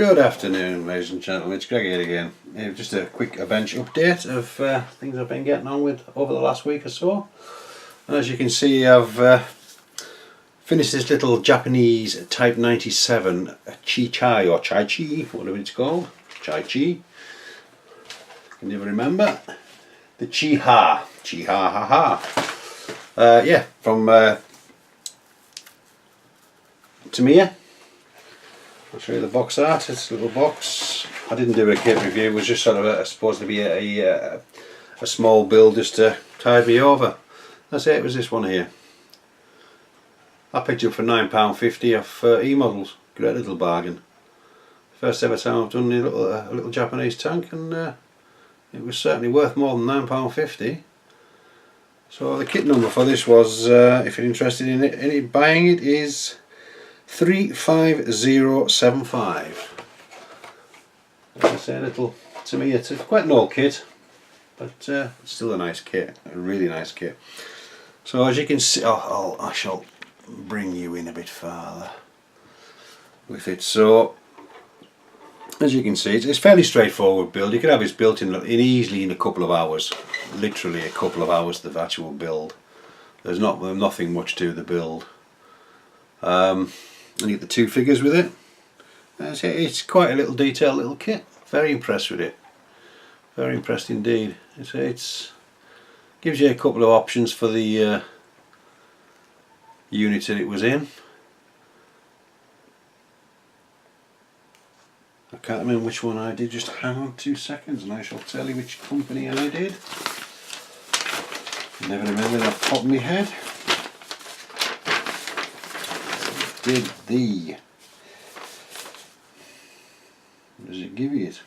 Good afternoon, ladies and gentlemen, it's Greg here again. Just a quick bench update of things I've been getting on with over the last week or so. And as you can see, I've finished this little Japanese Type 97 Chi-Chi or Chai-Chi, whatever it's called. Chai-Chi. Can never remember. The Chi-Ha. Chi-Ha-Ha-Ha. Yeah, from Tamiya. I'll show you the box art. It's a little box. I didn't do a kit review. It was just sort of supposed to be a small build just to tide me over. That's it. It was this one here. I picked it up for £9.50 off E-Models. Great little bargain. First ever time I've done a little Japanese tank, and it was certainly worth more than £9.50. So the kit number for this was, if you're interested in it, buying it, is 35075. As I say, little, to me it's quite an old kit, but it's still a nice kit, a really nice kit. So as you can see, I shall bring you in a bit farther with it. So as you can see, it's fairly straightforward build. You can have this built in easily in a couple of hours, literally a couple of hours, the actual build. There's nothing much to the build. And you get the two figures with it. It's quite a little detailed little kit. Very impressed with it. Very impressed indeed. It gives you a couple of options for the unit that it was in. I can't remember which one I did. Just hang on 2 seconds and I shall tell you which company I did. Never remember that off the top of my head. Did the, what does it give you it?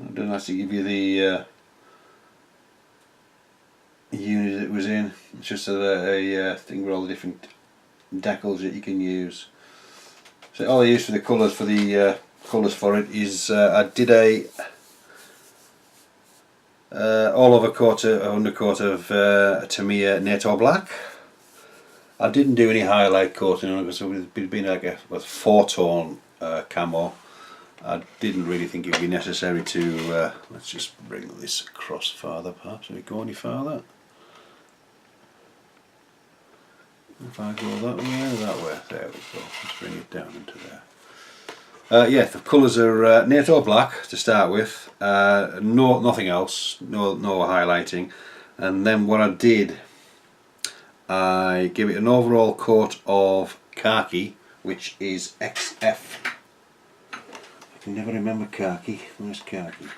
It doesn't actually give you the unit it was in. It's just a thing with all the different decals that you can use. So all I used for the colours for it is I did a all over coat, undercoat of Tamiya NATO Black. I didn't do any highlight coating on it because it would have been like a 4-tone camo. I didn't really think it would be necessary to, let's just bring this across farther perhaps. Can we go any farther? If I go that way, there we go. Let's bring it down into there. Yeah, the colours are NATO Black to start with, nothing else, no highlighting. And then what I did, I give it an overall coat of khaki, which is XF. I can never remember khaki. Where's khaki?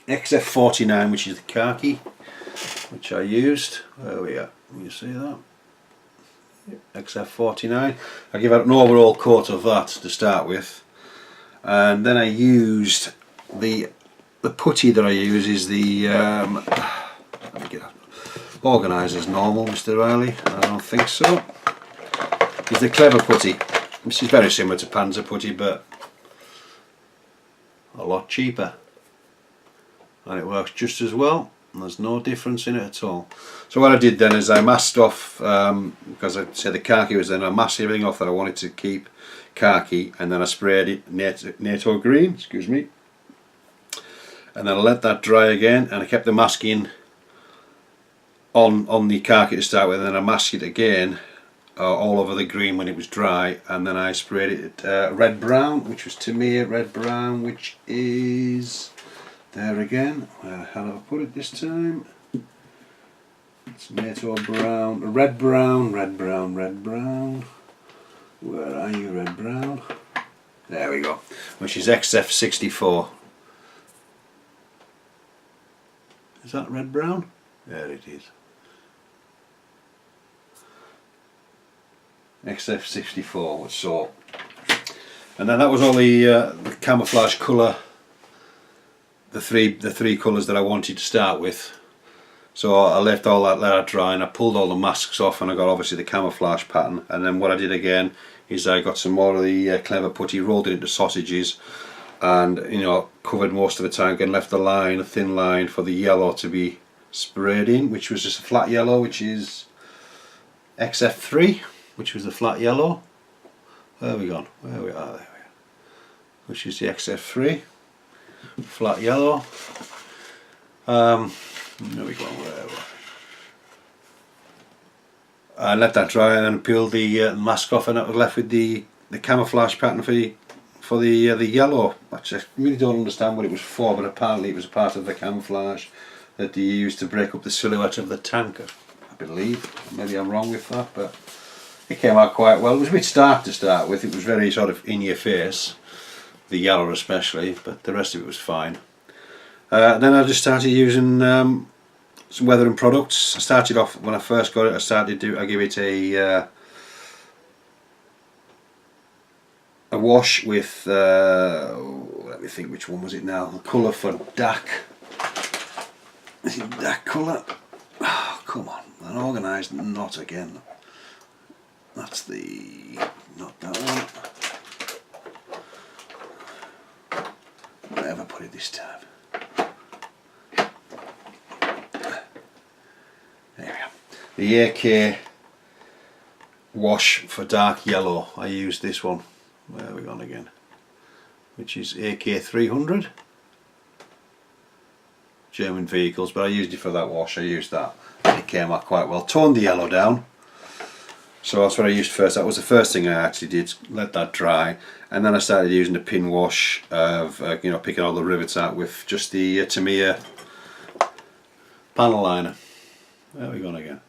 XF49, which is the khaki, which I used. There we are. Can you see that? XF49. I give it an overall coat of that to start with, and then I used the putty that I use is the let me get organised as normal, Mr. Riley. I don't think so. It's the Clever putty. This is very similar to Panzer putty, but a lot cheaper, and it works just as well. And there's no difference in it at all. So what I did then is I masked off, because I said the khaki was then, I masked everything off that I wanted to keep khaki, and then I sprayed it NATO green, excuse me, and then I let that dry again, and I kept the masking on the khaki to start with, and then I masked it again all over the green when it was dry, and then I sprayed it red brown, which was Tamiya red brown, which is there again. Where the hell have I put it this time? It's NATO brown, red brown. Where are you, red brown? There we go. Which is XF64. Is that red brown? There it is. XF64. So, and then that was all the camouflage colour. The three colours that I wanted to start with. So I left all that there dry, and I pulled all the masks off, and I got obviously the camouflage pattern. And then what I did again is I got some more of the Clever putty, rolled it into sausages, and covered most of the tank, and left a thin line for the yellow to be sprayed in, which was just a flat yellow, which is XF3, which was the flat yellow. Where are we gone? Where we are, there we are. Which is the XF3, flat yellow. There we go, where I let that dry and then peeled the mask off, and I was left with the camouflage pattern for the yellow. Actually, I really don't understand what it was for, but apparently it was a part of the camouflage that they used to break up the silhouette of the tank, I believe. Maybe I'm wrong with that, but it came out quite well. It was a bit stark to start with. It was very sort of in your face, the yellow especially, but the rest of it was fine. Then I just started using some weathering products. I started off, when I first got it, I give it a wash with, let me think, which one was it now? The colour for DAC. Is it DAC colour? Oh, come on, an organised knot again. That's not that one. Where have I put it this time? There we are. The AK wash for dark yellow. I used this one. Where are we gone again? Which is AK 300. German vehicles, but I used it for that wash. I used that. And it came out quite well. Toned the yellow down. So that's what I used first. That was the first thing I actually did. Let that dry, and then I started using the pin wash of picking all the rivets out with just the Tamiya panel liner. There we go again.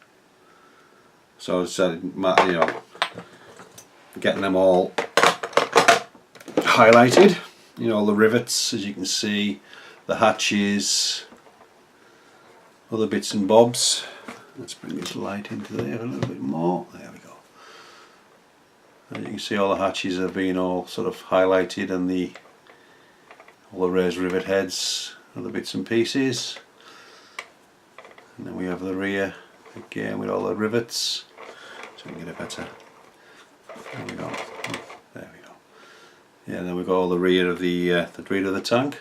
So I started, getting them all highlighted. All the rivets, as you can see, the hatches, other bits and bobs. Let's bring this light into there a little bit more. There we go. And you can see all the hatches have been all sort of highlighted, and all the raised rivet heads, other bits and pieces. And then we have the rear again with all the rivets, so we can get a better. There we go. There we go. Yeah, and then we've got all the rear of the rear of the tank.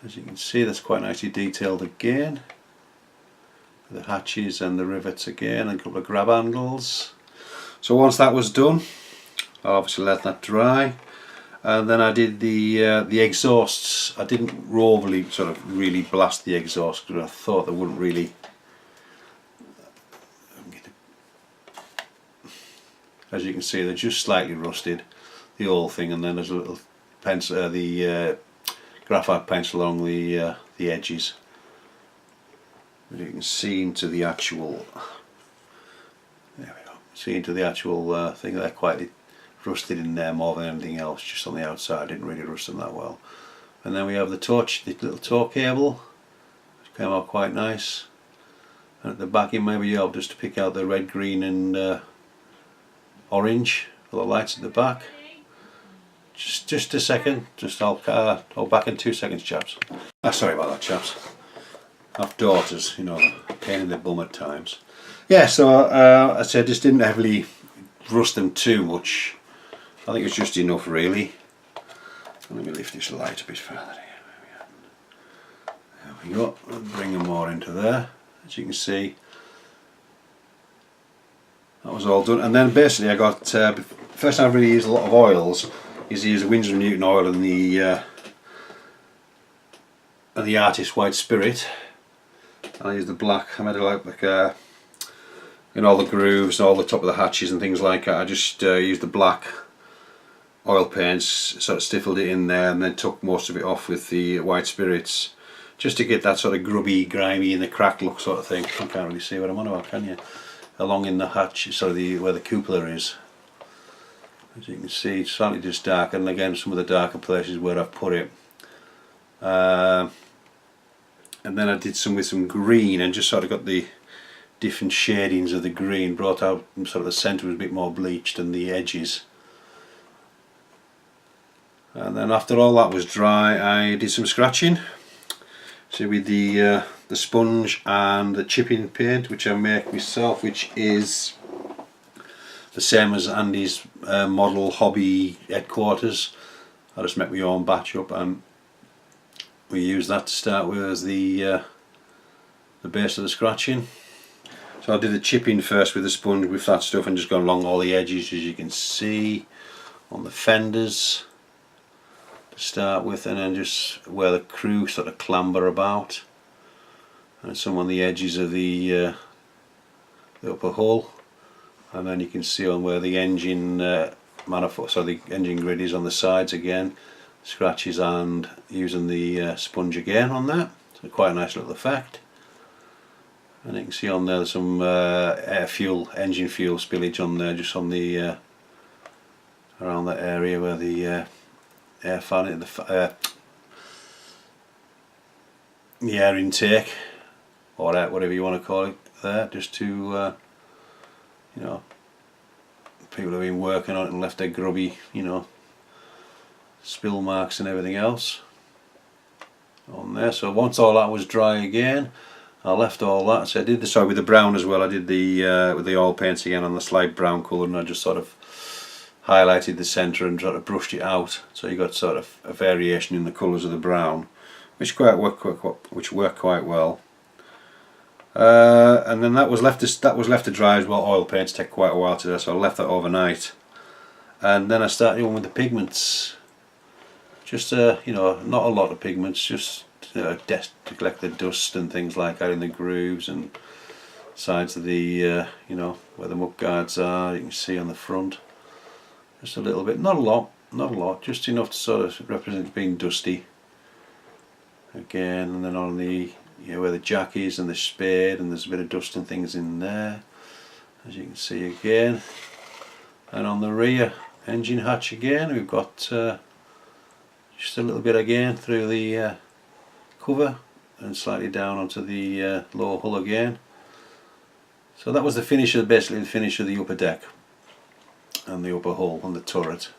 As you can see, that's quite nicely detailed again. The hatches and the rivets again, and a couple of grab handles. So once that was done, I obviously let that dry, and then I did the exhausts. I didn't overly sort of really blast the exhaust because I thought they wouldn't really. As you can see, they're just slightly rusted, the whole thing, and then there's a little pencil, the graphite pencil along the edges. But you can see into the actual, there we go, see into the actual thing. They're quite rusted in there more than anything else, just on the outside. Didn't really rust them that well. And then we have the little tow cable, which came out quite nice. And at the back it may be help just to pick out the red, green and orange for the lights at the back. Just a second, I'll back in 2 seconds, chaps. Sorry about that, chaps. I've daughters, pain in the bum at times. Yeah, so I said just didn't heavily rust them too much. I think it's just enough, really. Let me lift this light a bit further here. There we go. I'll bring them more into there. As you can see, that was all done. And then basically I got, first time I really used a lot of oils is I used the Winsor & Newton oil and the Artist White Spirit. I used the black. I made it like in all the grooves, all the top of the hatches and things like that. I just used the black oil paints, sort of stiffled it in there, and then took most of it off with the white spirits, just to get that sort of grubby, grimy, in the cracked look sort of thing. You can't really see what I'm on about, can you? Along in the hatch, where the cupola is. As you can see, it's slightly just dark, and again some of the darker places where I've put it. And then I did some with some green, and just sort of got the different shadings of the green, brought out sort of the centre was a bit more bleached and the edges. And then after all that was dry, I did some scratching. So with the sponge and the chipping paint, which I make myself, which is the same as Andy's model hobby headquarters. I just make my own batch up, and we use that to start with as the base of the scratching. So I did the chipping first with the sponge with that stuff, and just gone along all the edges, as you can see. on the fenders to start with, and then just where the crew sort of clamber about, and some on the edges of the upper hull, and then you can see on where the engine manifold, so the engine grid is on the sides again, scratches, and using the sponge again on that. So quite a nice little effect. And you can see on there there's some engine fuel spillage on there, just on the around that area where the air fan, the air intake, or whatever you want to call it there, just to you know, people have been working on it and left their grubby, you know, spill marks and everything else on there. So once all that was dry again, I left all that. So I did the, sorry, with the brown as well, I did the with the oil paints again on the slight brown colour, and I just sort of highlighted the centre and sort of brushed it out, so you got sort of a variation in the colours of the brown, which worked quite well. And then that was left to dry as well. Oil paints take quite a while to do, so I left that overnight, and then I started on with the pigments. Just you know, not a lot of pigments, just to collect the dust and things like that in the grooves and sides of the you know, where the mud guards are. You can see on the front, just a little bit, not a lot, just enough to sort of represent being dusty again. And then on the, you know, where the jack is and the spade, and there's a bit of dust and things in there, as you can see again. And on the rear engine hatch again, we've got just a little bit again through the cover and slightly down onto the lower hull again. So that was the finish of, basically the finish of the upper deck and the upper hull and the turret.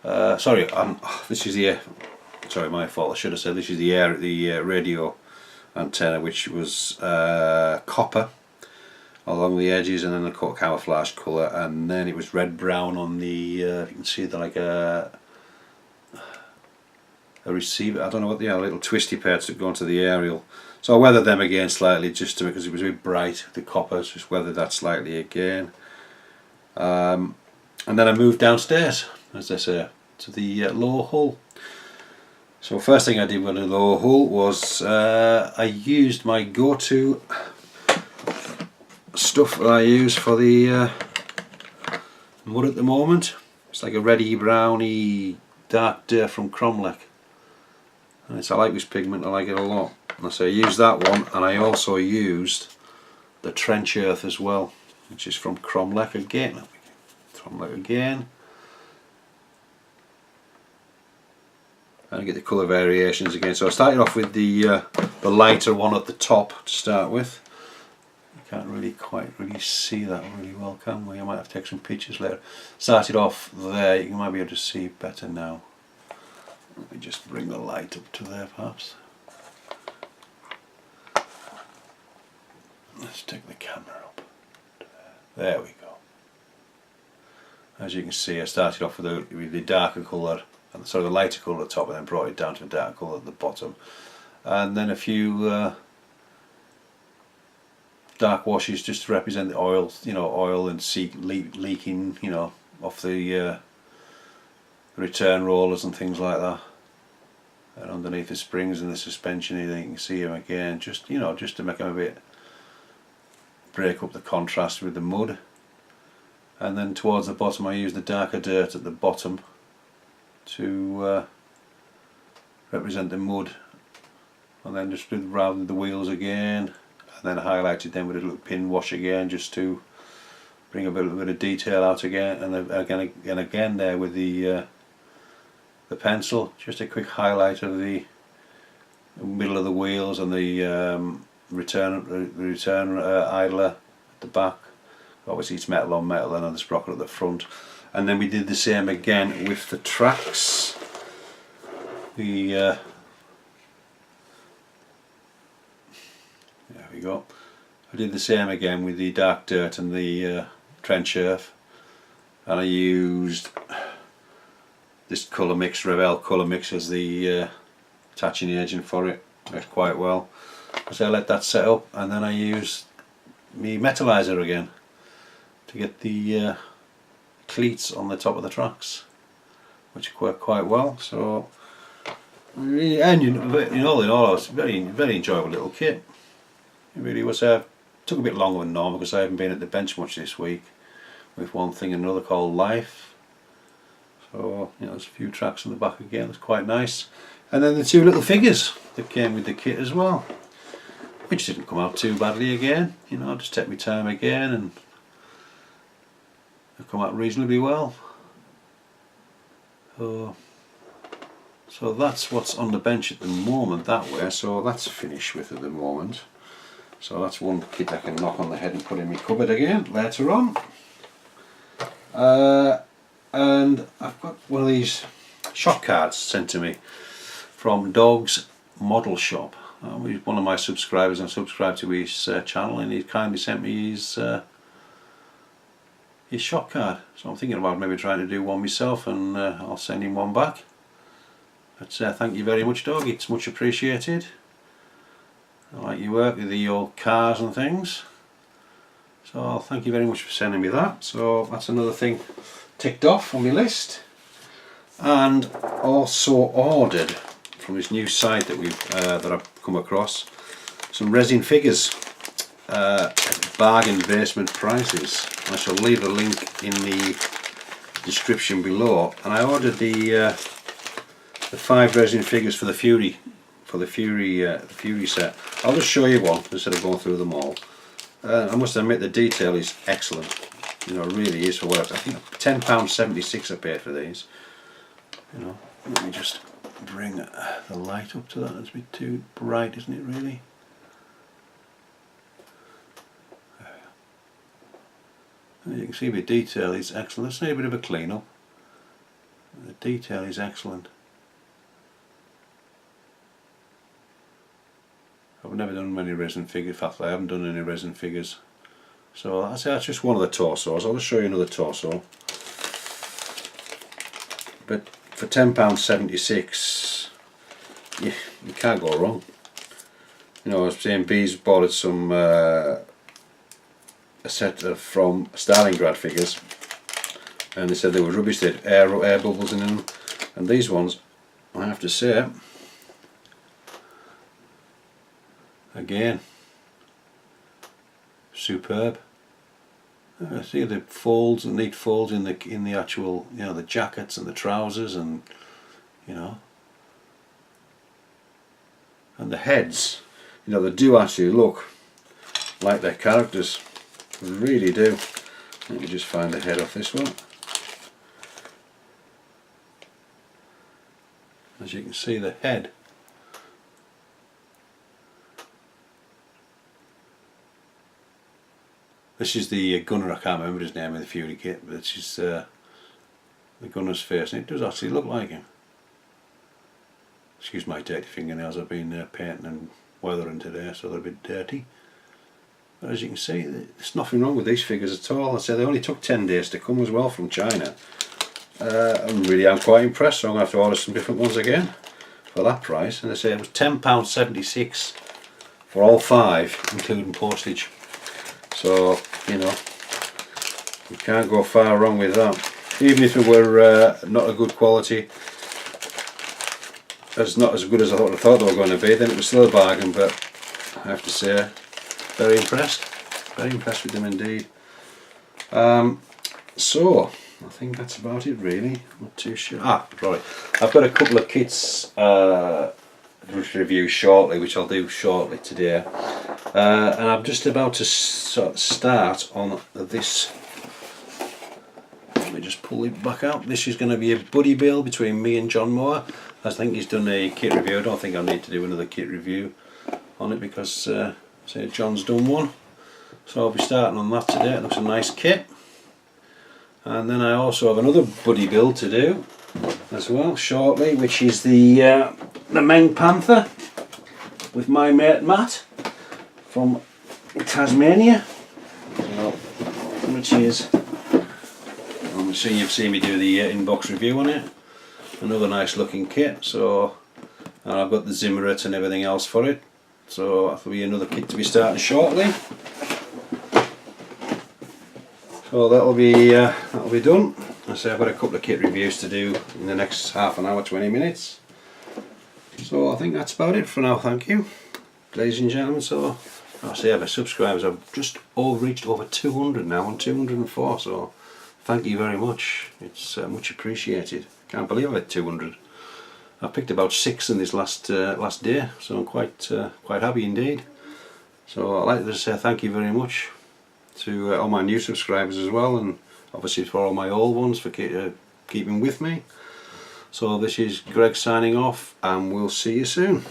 Sorry, this is the sorry, my fault. I should have said this is the radio antenna, which was copper along the edges, and then the camouflage colour, and then it was red brown on the you can see that, like a receiver, I don't know what, the little twisty parts that go onto the aerial. So I weathered them again slightly, just to, because it was a bit bright, the copper, just weathered that slightly again. And then I moved downstairs, as they say, to the lower hull. So first thing I did with the lower hull was I used my go-to stuff that I use for the mud at the moment. It's like a reddy browny dark dirt from Cromlech. And I like this pigment, I like it a lot. And so I used that one, and I also used the Trench Earth as well, which is from Cromlech again. Cromlech again. And I get the colour variations again. So I started off with the lighter one at the top to start with. You can't really quite see that really well, can we? I might have to take some pictures later. Started off there, you might be able to see better now. Let me just bring the light up to there perhaps. Let's take the camera up. There we go. As you can see, I started off with the darker colour, and sort of the lighter colour at the top, and then brought it down to a darker colour at the bottom. And then a few dark washes just to represent the oil, you know, oil and leaking, you know, off the return rollers and things like that. And underneath the springs and the suspension, you can see them again, just, you know, just to make them a bit, break up the contrast with the mud. And then towards the bottom I use the darker dirt at the bottom to represent the mud, and then just rounded the wheels again, and then highlighted them with a little pin wash again, just to bring a bit of detail out again, and again there with the pencil, just a quick highlight of the middle of the wheels and the return idler at the back. Obviously it's metal on metal, and then the sprocket at the front. And then we did the same again with the tracks. There we go. I did the same again with the dark dirt and the Trench Earth, and I used this colour mix, Revell colour mix, as the attaching agent for it. Works quite well. So I let that set up, and then I used my metallizer again to get the cleats on the top of the tracks, which work quite well. So, and all in all, it's a very enjoyable little kit. It really was. Took a bit longer than normal because I haven't been at the bench much this week, with one thing and another called life. So there's a few tracks on the back again. It's quite nice. And then the two little figures that came with the kit as well, which didn't come out too badly again. I just take my time again, and they come out reasonably well. So that's what's on the bench at the moment that way. So that's finished with at the moment. So that's one kit I can knock on the head and put in my cupboard again later on. And I've got one of these shop cards sent to me from Dog's Model Shop. He's one of my subscribers. I subscribe to his channel, and he kindly sent me his shop card. So I'm thinking about maybe trying to do one myself, and I'll send him one back. But thank you very much, Dog. It's much appreciated. I like your work with the old cars and things. So thank you very much for sending me that. So that's another thing ticked off on my list. And also ordered from this new site that I've come across some resin figures at bargain basement prices. I shall leave a link in the description below. And I ordered the 5 resin figures for the Fury. For the Fury set. I'll just show you one instead of going through them all. I must admit the detail is excellent. It really is for what I think. £10.76 I paid for these. Let me just bring the light up to that. It's a bit too bright, isn't it? Really. And you can see the detail is excellent. Let's need a bit of a clean up. The detail is excellent. I've never done many resin figures. In fact, I haven't done any resin figures. So that's just one of the torsos. I'll just show you another torso. But for £10.76, you can't go wrong. I was saying Bees bought it some a set from Stalingrad figures, and they said they were rubbish. They had air bubbles in them, and these ones, I have to say, again, superb. See the folds, the neat folds in the actual, the jackets and the trousers, and and the heads. They do actually look like their characters. They really do. Let me just find the head off this one. As you can see, the head. This is the gunner. I can't remember his name in the Fury kit, but this is the gunner's face, and it does actually look like him. Excuse my dirty fingernails. I've been painting and weathering today, so they're a bit dirty. But as you can see, there's nothing wrong with these figures at all. I say they only took 10 days to come as well from China. I'm quite impressed, so I'm going to have to order some different ones again for that price. And I say it was £10.76 for all 5, including postage. So, you can't go far wrong with that. Even if it were not a good quality, it's not as good as I thought they were going to be, then it was still a bargain. But I have to say, very impressed with them indeed. So I think that's about it really. I'm not too sure. Right, I've got a couple of kits to review shortly, which I'll do shortly today, and I'm just about to start on this. Let me just pull it back out. This is going to be a buddy build between me and John Moore. I think he's done a kit review. I don't think I need to do another kit review on it because say John's done one. So I'll be starting on that today. It looks a nice kit. And then I also have another buddy build to do as well shortly, which is the Meng Panther with my mate Matt from Tasmania. So, which is, I'm sure you've seen me do the inbox review on it. Another nice looking kit. So, and I've got the Zimmerit and everything else for it. So that'll be another kit to be starting shortly. So that'll be done. I say I've got a couple of kit reviews to do in the next half an hour, 20 minutes. So I think that's about it for now. Thank you, ladies and gentlemen. So I say our subscribers have just reached over 200 now, on 204. So thank you very much. It's much appreciated. Can't believe I had 200. I picked about 6 in this last day, so I'm quite happy indeed. So I'd like to say thank you very much to all my new subscribers as well, and obviously for all my old ones for keeping with me. So this is Greg signing off, and we'll see you soon.